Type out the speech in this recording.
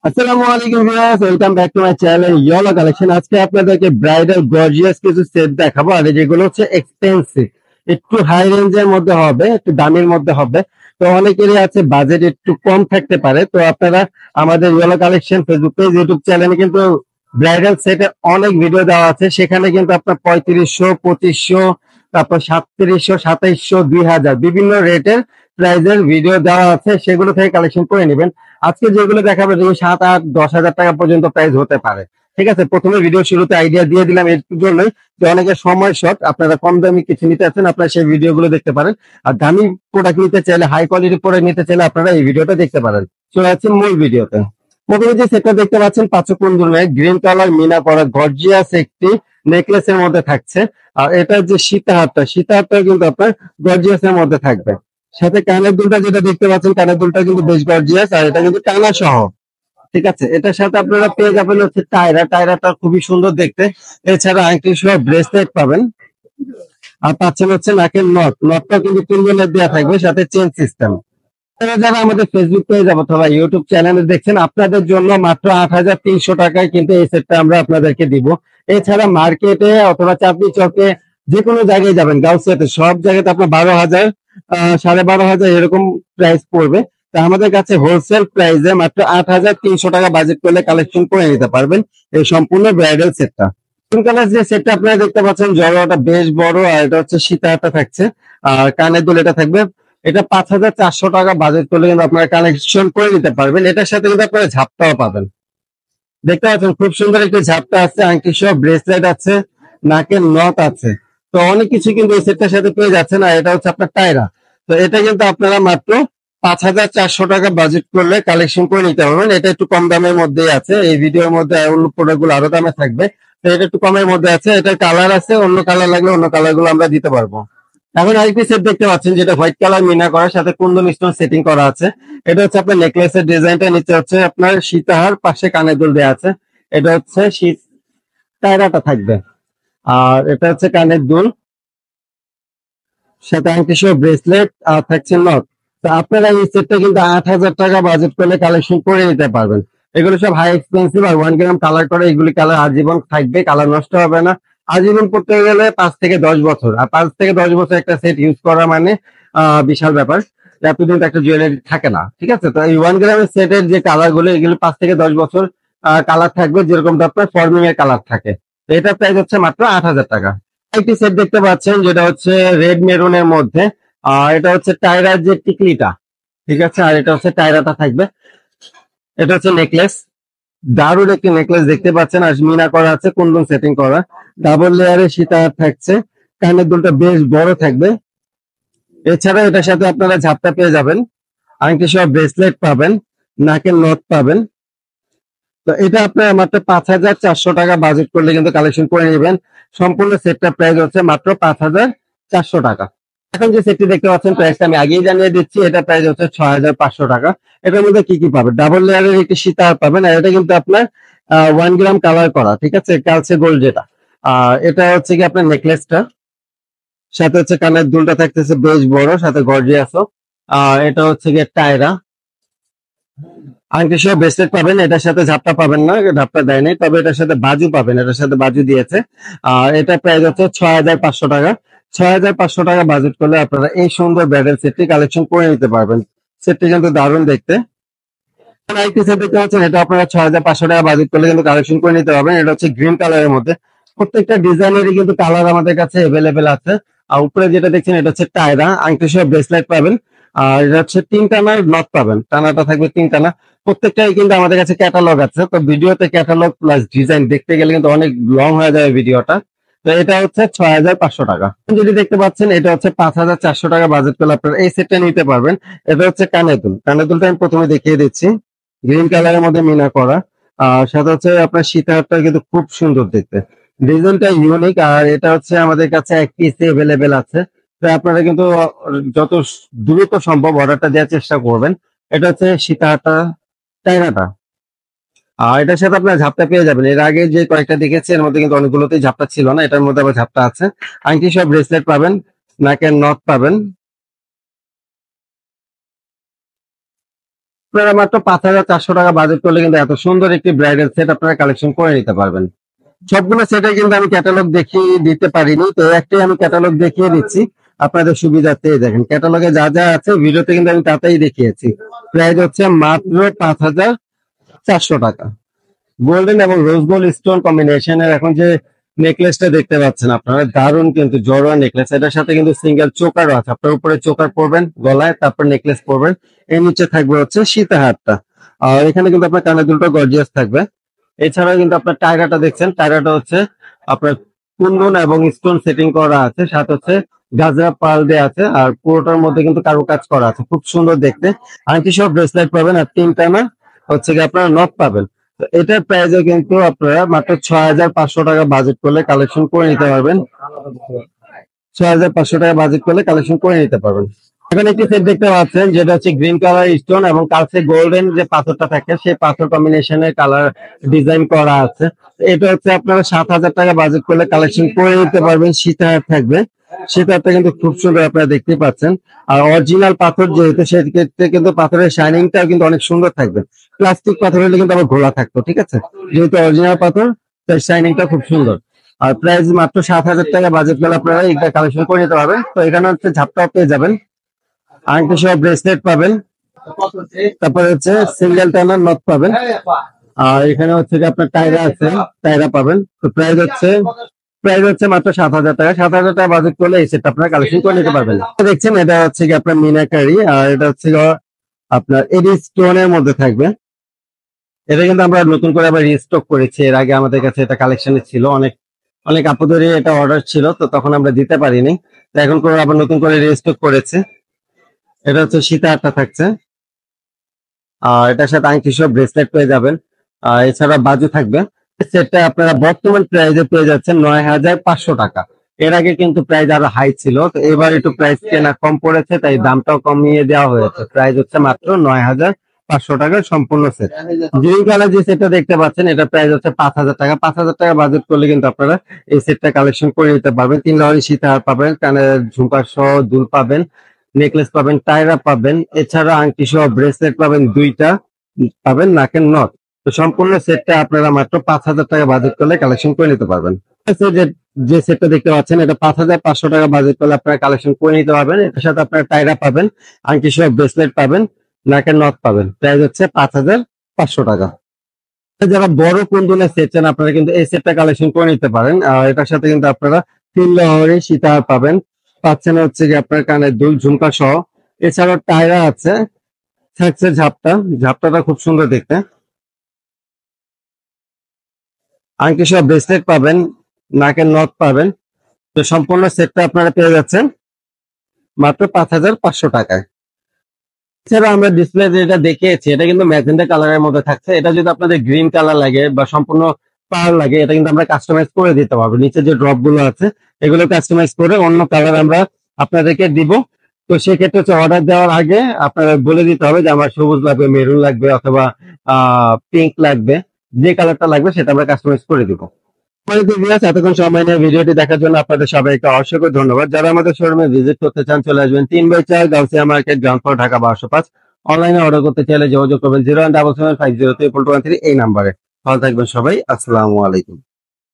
আসসালামু আলাইকুম viewers, welcome back to my channel yellow collection. আজকে আপনাদেরকে ব্রাইডাল গর্জিয়াস কিছু সেট দেখাবো, আর যেগুলো হচ্ছে এক্সপেন্সিভ, একটু হাই রেঞ্জের মধ্যে হবে, একটু দামের মধ্যে হবে। তো অনেকেরই আছে বাজেট একটু কম থাকতে পারে, তো আপনারা আমাদের yellow collection Facebook page, YouTube চ্যানেলে কিন্তু ব্রাইডাল সেটের অনেক ভিডিও দেওয়া আছে। সেখানে কিন্তু আপনার 3500, 2500, তারপর 3700, 2700, 2000 বিভিন্ন রেটের প্রাইজের ভিডিও দেওয়া আছে, সেগুলো থেকে কালেকশন করে নেবেন। আজকে যেগুলো দেখাবো যেগুলো 7, 8, 10 হাজার টাকা পর্যন্ত প্রাইস হতে পারে। ঠিক আছে, প্রথমে ভিডিও শুরুতে আইডিয়া দিয়ে দিলাম এর জন্যই যে অনেকের সময় শর্ট, আপনারা কম দামি কিছু নিতে আছেন, আপনারা সেই ভিডিওগুলো দেখতে পারেন। আর দামি প্রোডাক্ট নিতে চাইলে, হাই কোয়ালিটি প্রোডাক্ট নিতে চাইলে আপনারা এই ভিডিওটা দেখতে পারেন। চলে যাচ্ছি মূল ভিডিওতে। প্রথমে যে সেটটা দেখতে পাচ্ছেন, পাঁচক কুন্দনের গ্রিন কালার মিনা করা গর্জিয়াস একটি নেকলেসের মধ্যে থাকছে। আর এটা যে সীতাহারটা কিন্তু আপনার গর্জিয়াস এর মধ্যে থাকবে। সাথে কানের দুলটা যেটা দেখতে পাচ্ছেন, কানের দুলটা কিন্তু বেশ গর্জিয়াস, আর এটা কিন্তু টানা সহ। ঠিক আছে, এটার সাথে আপনারা পেয়ে যাবেন হচ্ছে টায়রাটা খুবই সুন্দর দেখতে। এছাড়া আংটি সহ ব্রেসলেট পাবেন, আর পাচ্ছেন হচ্ছে নাকের নটটা কিন্তু কুন্দনের দেওয়া থাকবে, সাথে চেন সিস্টেম। আপনারা যারা আমাদের ফেসবুক পেজ অথবা ইউটিউব চ্যানেলে দেখছেন, আপনাদের জন্য মাত্র 8300 টাকায় কিন্তু এই সেটটা আমরা আপনাদেরকে দিব। এছাড়া মার্কেটে অথবা চাঁদনি চকে যে কোনো জায়গায় যাবেন, গাউসিয়াতে সব জায়গাতে আপনার 12,000, 12,500 এরকম প্রাইস পড়বে। তা আমাদের কাছে হোলসেল প্রাইসে মাত্র 8300 টাকা বাজেট করলে কালেকশন করে নিতে পারবেন এই সম্পূর্ণ ব্রাইডাল সেটটা। পিঙ্ক কালার যে সেটটা আপনারা দেখতে পাচ্ছেন, জড়োটা বেশ বড়, আর এটা হচ্ছে সীতাহারটা থাকছে, আর কানের দুল এটা থাকবে। এটা 5,400 টাকা বাজেট করলে কিন্তু আপনারা কানেকশন করে নিতে পারবেন। এটার সাথে কিন্তু আপনারা ঝাপটাও পাবেন। দেখতে পাচ্ছেন খুব সুন্দর একটি ঝাপটা আছে, আংটি সহ ব্রেসলেট আছে, নাকের নথ আছে। তো অনেক কিছু কিন্তু এই সেটটার সাথে পেয়ে যাচ্ছেন। আর এটা হচ্ছে আপনার টায়রা। তো এটা কিন্তু আপনারা মাত্র 5,400 টাকা বাজেট করলে কালেকশন করে নিতে পারবেন। এটা একটু কম দামের মধ্যেই আছে, এই ভিডিওর মধ্যে অন্য প্রোডাক্ট গুলো আরো দামে থাকবে। তো এটা একটু কমের মধ্যে আছে, এটার কালার আছে, অন্য কালার লাগলে অন্য কালার গুলো আমরা দিতে পারবো। এখন আরেকটি সেট দেখতে পাচ্ছেন, যেটা হোয়াইট কালার মিনা করার সাথে কুন্দন স্টোন সেটিং করা আছে। এটা হচ্ছে আপনার নেকলেসের ডিজাইনটা, নিচে হচ্ছে আপনার সীতাহার, পাশে কানের দুল দেওয়া আছে। এটা হচ্ছে টায়রাটা থাকবে, আর এটা হচ্ছে কানের দুল, সাথে আংটি সহ ব্রেসলেট, আর থাকছে নথ। তো আপনারা এই সেটটা কিন্তু 8,000 টাকা বাজেট করলে কালেকশন করে নিতে পারবেন। এগুলো সব হাই এক্সপেন্সিভ, আর 1 গ্রাম কালার করে, এগুলি কালার আজীবন থাকবে, কালার নষ্ট হবে না। আজীবন পড়তে গেলে 5 থেকে 10 বছর, আর 5 থেকে 10 বছর একটা সেট ইউজ করা মানে বিশাল ব্যাপার। এতদিন তো একটা জুয়েলারি থাকে না। ঠিক আছে, তো এই 1 গ্রামের সেটের যে কালার গুলো, এগুলো 5 থেকে 10 বছর কালার থাকবে, যেরকম আপনার ফর্মিং এর কালার থাকে। তো এটার প্রাইস হচ্ছে মাত্র 8,000 টাকা। একটি সেট দেখতে পাচ্ছেন, যেটা হচ্ছে রেড মেরুনের মধ্যে। আর এটা হচ্ছে টায়রার যে টিকলিটা, ঠিক আছে, আর এটা হচ্ছে টায়রাটা থাকবে। এটা হচ্ছে নেকলেস, দারুণ একটি নেকলেস দেখতে পাচ্ছেন, আর মিনা করা আছে, কুন্দন সেটিং করা, ডাবল লেয়ারে সীতাহার থাকছে, কানের দুলটা বেশ বড় থাকবে। এছাড়া এটার সাথে আপনারা ঝাপটা পেয়ে যাবেন, আংটি সহ ব্রেসলেট পাবেন, নাকের নথ পাবেন। তো এটা আপনার মাত্র 5,400 টাকা বাজেট করলে কিন্তু কালেকশন করে নেবেন। সম্পূর্ণ সেটটা প্রাইস হচ্ছে মাত্র 5,400 টাকা। এখন যে সেটটি দেখতে পাচ্ছেন, প্রাইসটা আমি আগেই জানিয়ে দিচ্ছি, এটা প্রাইস হচ্ছে 6,500 টাকা। এটার মধ্যে কি কি পাবেন, ডাবল লেয়ারের একটি সীতাহার পাবেন, আর এটা কিন্তু আপনার 1 গ্রাম কালার করা, ঠিক আছে, কালচে গোল্ড যেটা। আর এটা হচ্ছে কি আপনার নেকলেসটা, সাথে হচ্ছে কানের দুলটা থাকতেছে বেশ বড়, সাথে গর্জিয়াসও। আর এটা হচ্ছে গিয়ে টায়রা, আংটি সহ ব্রেসলেট পাবেন। এটার সাথে ঝাপটা পাবেন না, ঝাপটা দেয় নাই, তবে এটার সাথে বাজু পাবেন, এটার সাথে বাজু দিয়েছে। আর এটা প্রাইস হচ্ছে 6,500 টাকা। 6,500 টাকা বাজেট করলে আপনারা এই সুন্দর ব্রাইডাল সেটটি কালেকশন করে নিতে পারবেন। সেটটি কিন্তু দারুণ দেখতে। আরেকটি সেট দেখতে পাচ্ছেন, এটা আপনারা 6,500 টাকা বাজেট করলে কিন্তু কালেকশন করে নিতে পারবেন। এটা হচ্ছে গ্রিন কালারের মধ্যে। প্রত্যেকটা ডিজাইনেরই কিন্তু কালার আমাদের কাছে এভেলেবেল আছে। আর উপরে যেটা দেখছেন, এটা হচ্ছে টায়রা, আংটি সহ ব্রেসলেট পাবেন। আর এটা হচ্ছে 3 টানার নথ পাবেন, টানাটা থাকবে 3 টানা। প্রত্যেকটাই কিন্তু আমাদের কাছে ক্যাটালগ আছে, তো ভিডিওতে ক্যাটালগ প্লাস ডিজাইন দেখতে গেলে কিন্তু অনেক লং হয়ে যাবে ভিডিওটা। তো এটা হচ্ছে 6,500 টাকা। যদি দেখতে পাচ্ছেন, এটা হচ্ছে 5,400 টাকা বাজেট করলে আপনারা এই সেটটা নিতে পারবেন। এটা হচ্ছে কানের দুল, কানের দুলটা আমি প্রথমে দেখিয়ে দিচ্ছি, গ্রিন কালারের মধ্যে মিনা করা। আর সাথে হচ্ছে আপনার সীতাহারটা কিন্তু খুব সুন্দর দেখতে, ডিজাইনটা ইউনিক। আর এটা হচ্ছে আমাদের কাছে এক পিস এভেলেবেল আছে। তো আপনারা কিন্তু যত দ্রুত সম্ভব অর্ডারটা দেওয়ার চেষ্টা করবেন। এটা হচ্ছে সীতাহারটা, টাইনাটা। আর এটার সাথে আপনার ঝাপটা পেয়ে যাবেন। এর আগে যে কয়েকটা দেখেছি, এর মধ্যে কিন্তু অনেকগুলোতেই ঝাপটা ছিল না, এটার মধ্যে আবার ঝাপটা আছে। আংটি সব ব্রেসলেট পাবেন, নাকের নথ পাবেন। আপনারা মাত্র 5,400 টাকা বাজেট করলে কিন্তু এত সুন্দর একটি ব্রাইডাল সেট আপনারা কালেকশন করে নিতে পারবেন। সবগুলো সেটে কিন্তু আমি ক্যাটালগ দেখিয়ে দিতে পারিনি, তো একটাই আমি ক্যাটালগ দেখিয়ে দিচ্ছি আপনাদের সুবিধার্থে। দেখেন ক্যাটালগে যা যা আছে ভিডিওতে কিন্তু আমি তাতেই দেখিয়েছি। প্রাইস হচ্ছে মাত্র 5,400 টাকা। গোল্ডেন এবং রোজ গোল্ড স্টোন কম্বিনেশনের এখন যে নেকলেসটা দেখতে পাচ্ছেন আপনারা, দারুণ কিন্তু জড়োয়া নেকলেস। এটার সাথে কিন্তু সিঙ্গেল চোকারও আছে। আপনার উপরে চোকার পরবেন গলায়, তারপর নেকলেস পরবেন, এর নিচে থাকবে হচ্ছে সীতাহারটা। আর এখানে কিন্তু আপনার কানের দুলটা গর্জিয়াস থাকবে। এছাড়াও কিন্তু আপনার টায়রাটা দেখছেন, টায়রাটা হচ্ছে আপনার কুন্দন এবং স্টোন সেটিং করা আছে, সাথে হচ্ছে গাজরা পাল দেওয়া আছে, আর পুরোটার মধ্যে কিন্তু কারুকাজ করা আছে, খুব সুন্দর দেখতে। আংটি সহ ব্রেসলেট পাবেন, আর তিনটা না হচ্ছে কি আপনারা নথ পাবেন। তো এটার প্রাইসও কিন্তু আপনারা মাত্র 6,500 টাকা বাজেট করলে কালেকশন করে নিতে পারবেন। 6,500 টাকা বাজেট করলে কালেকশন করে নিতে পারবেন। এখানে একটি সেট দেখতে পাচ্ছেন যেটা হচ্ছে গ্রিন কালার স্টোন এবং কাছে গোল্ডেন যে পাথরটা থাকে সেই পাথর কম্বিনেশনের কালার ডিজাইন করা আছে। এটা হচ্ছে আপনারা 7,000 টাকা বাজেট করলে কালেকশন করে নিতে পারবেন। সীতাহার থাকবে, সীতাহারটা কিন্তু খুব সুন্দর আপনারা দেখতে পাচ্ছেন। আর অরিজিনাল পাথর যেহেতু, সেক্ষেত্রে কিন্তু পাথরের শাইনিংটাও কিন্তু অনেক সুন্দর থাকবে। প্লাস্টিক পাথর হলে কিন্তু আবার ঘোলা থাকতো, ঠিক আছে, যেহেতু অরিজিনাল পাথর তাই শাইনিংটা খুব সুন্দর। আর প্রাইস মাত্র 7,000 টাকা বাজেট করলে আপনারা এটা কালেকশন করে নিতে পারবেন। তো এখানে হচ্ছে ঝাপটাও পেয়ে যাবেন, আংটি সহ ব্রেসলেট পাবেন, তারপরে হচ্ছে সিঙ্গেল টানার নথ পাবেন, আর এখানে হচ্ছে যে আপনার টায়রা আছে, টায়রা পাবেন। তো প্রাইস হচ্ছে মাত্র 7,000 টাকা। 7,000 টাকা বাজেট করলে এই সেটটা আপনারা কালেকশন করে নিতে পারবেন। দেখছেন এটা হচ্ছে কি আপনার মিনাকারি, আর এটা হচ্ছে আপনার এডি স্টোনের মধ্যে থাকবে। এটা কিন্তু আমরা নতুন করে আবার রিস্টক করেছি। এর আগে আমাদের কাছে এটা কালেকশনে ছিল, অনেক অনেক আপুদেরই এটা অর্ডার ছিল, তো তখন আমরা দিতে পারিনি। তো এখন করে আবার নতুন করে রিস্টক করেছে। এটা হচ্ছে সীতাহারটা থাকছে, আর এটার সাথে আংটি সহ ব্রেসলেট পেয়ে যাবেন, আর এছাড়া বাজু থাকবে। সেটটা আপনারা বর্তমান প্রাইসে পেয়ে যাচ্ছেন 9,500 টাকা। এর আগে কিন্তু প্রাইস আরো হাই ছিল, তো এবার একটু প্রাইস কেনা কম পড়েছে, তাই দামটাও কমিয়ে দেওয়া হয়েছে। প্রাইস হচ্ছে মাত্র 9,500 টাকা সম্পূর্ণ সেট। গ্রিন কালার যে সেটটা দেখতে পাচ্ছেন, এটা প্রাইস হচ্ছে 5,000 টাকা। 5,000 টাকা বাজেট করলে কিন্তু আপনারা এই সেটটা কালেকশন করে নিতে পারবেন। 3 লহরি সীতাহার পাবেন, কানের ঝুমকা সহ দুল পাবেন, নেকলেস পাবেন, টায়রা পাবেন, এছাড়া আংটি সহ ব্রেসলেট পাবেন, দুইটা পাবেন, নাকের নথ। তো সম্পূর্ণ সেটটা আপনারা মাত্র 5,000 টাকা বাজেট করলে কালেকশন করে নিতে পারবেন। যে সেটটা দেখতে পাচ্ছেন, এটা 5,500 টাকা বাজেট করলে আপনারা কালেকশন করে নিতে পারবেন। এটার সাথে আপনারা টায়রা পাবেন, আংটি সহ ব্রেসলেট পাবেন, নাকের নথ পাবেন। প্রাইস হচ্ছে 5,500 টাকা। যারা বড় কুন্দনের সেট চান, আপনারা কিন্তু এই সেটটা কালেকশন করে নিতে পারেন। আর এটার সাথে কিন্তু আপনারা 3 লহরি সীতাহার পাবেন, পাচ্ছেন হচ্ছে কি আপনার কানের দুল, ঝুমকা সহ। এছাড়াও টায়রা আছে, থাকছে ঝাপটাটা খুব সুন্দর দেখতে। আংটি সহ ব্রেসলেট পাবেন, নাকের নথ পাবেন। তো সম্পূর্ণ সেটটা আপনারা পেয়ে যাচ্ছেন মাত্র 5,500 টাকায়। এছাড়া আমরা ডিসপ্লে যেটা দেখিয়েছি, এটা কিন্তু ম্যাজেন্টা কালারের মধ্যে থাকছে। এটা যদি আপনাদের গ্রিন কালার লাগে বা সম্পূর্ণ পার লাগে, এটা কিন্তু আমরা কাস্টমাইজ করে দিতে পারবো। নিচে যে ড্রপ গুলো আছে এগুলো কাস্টমাইজ করে অন্য কালার আমরা আপনাদেরকে দিব। তো সেক্ষেত্রে হচ্ছে অর্ডার দেওয়ার আগে আপনারা বলে দিতে হবে যে আমার সবুজ লাগবে, মেরুন লাগবে, অথবা পিঙ্ক লাগবে। যে কালারটা লাগবে সেটা আমরা কাস্টমাইজ করে দিব। এতক্ষণ সময় নিয়ে ভিডিওটি দেখার জন্য আপনাদের সবাইকে অসংখ্য ধন্যবাদ। যারা আমাদের শোরুমে ভিজিট করতে চান, চলে আসবেন 3/4 Gausia market, ground floor, Dhaka 1205। অনলাইনে অর্ডার করতে চাইলে যোগাযোগ করবেন 01775021213 এই নাম্বারে। ভালো থাকবেন সবাই, আসসালামু আলাইকুম।